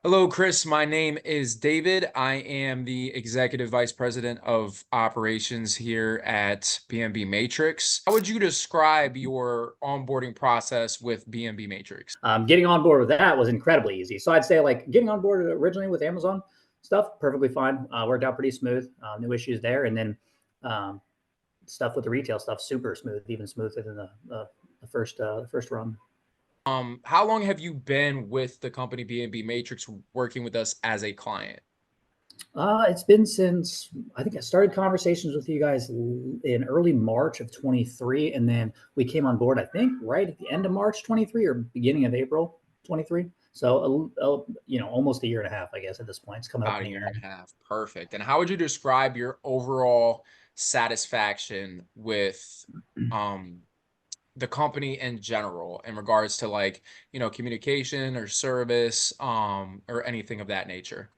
Hello, Chris. My name is David. I am the Executive Vice President of Operations here at BMB Matrix. How would you describe your onboarding process with BMB Matrix? Getting on board with that was incredibly easy. So I'd say like getting on board originally with Amazon stuff, perfectly fine. Worked out pretty smooth. No issues there. And then um, stuff with the retail stuff, super smooth, even smoother than the first run. How long have you been with the company BMB Matrix working with us as a client? It's been since I think I started conversations with you guys in early March of 23, and then we came on board I think right at the end of March 23 or beginning of April 23. So almost a year and a half, I guess at this point. It's coming up About in a a year year and and a a half. Perfect. And how would you describe your overall satisfaction with half. um the company in general in regards to communication or service, or anything of that nature?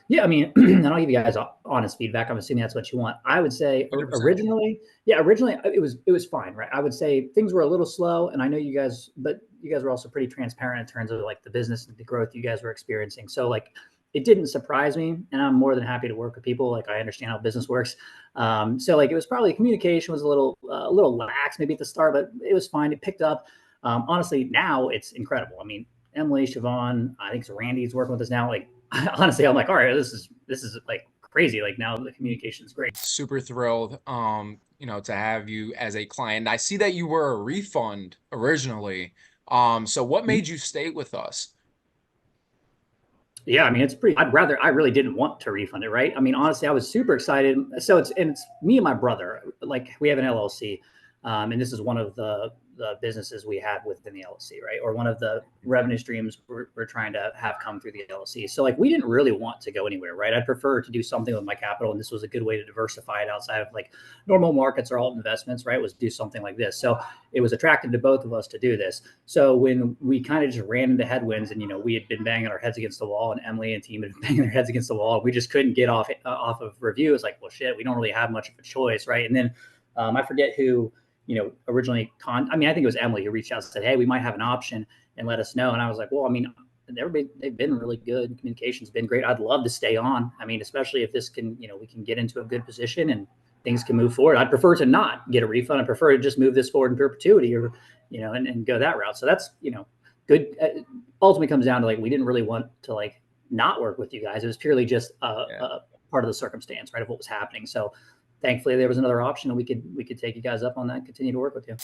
Yeah, I mean, and I'll give you guys honest feedback. I'm assuming that's what you want. I would say 100%. originally, yeah, originally it was fine, right? I would say things were a little slow, and I know you guys, but you guys were also pretty transparent in terms of like the business and the growth you guys were experiencing. So like, it didn't surprise me, and I'm more than happy to work with people. Like I understand how business works. So like it was probably communication was a little lax maybe at the start, but it was fine. It picked up. Honestly, now it's incredible. I mean, Emily, Siobhan, I think so Randy's working with us now. Like honestly, I'm like, all right, this is like crazy. Like now the communication is great. Super thrilled, to have you as a client. I see that you were a refund originally. So what made you stay with us? Yeah, I mean, it's pretty. I really didn't want to refund it, right? I mean, honestly, I was super excited. So it's me and my brother. Like we have an LLC, and this is one of the businesses we had within the LLC, right? Or one of the revenue streams we're trying to have come through the LLC. So like we didn't really want to go anywhere, right? I'd prefer to do something with my capital, and this was a good way to diversify it outside of like normal markets or alt investments, right? Was do something like this. So it was attractive to both of us to do this. So when we kind of just ran into headwinds, and we had been banging our heads against the wall, and Emily and team had been banging their heads against the wall, we just couldn't get off of review. It's like, well, shit, we don't really have much of a choice, right? And then I forget who originally I mean, I think it was Emily who reached out and said, hey, we might have an option and let us know. And I was like, well, I mean, everybody, they've been really good. Communication's been great. I'd love to stay on. I mean, especially if this can, we can get into a good position and things can move forward. I'd prefer to not get a refund. I prefer to just move this forward in perpetuity or, and go that route. So that's, good. Ultimately comes down to like, we didn't really want to like not work with you guys. It was purely just Yeah. a part of the circumstance, right? Of what was happening. So thankfully there was another option and we could take you guys up on that and continue to work with you.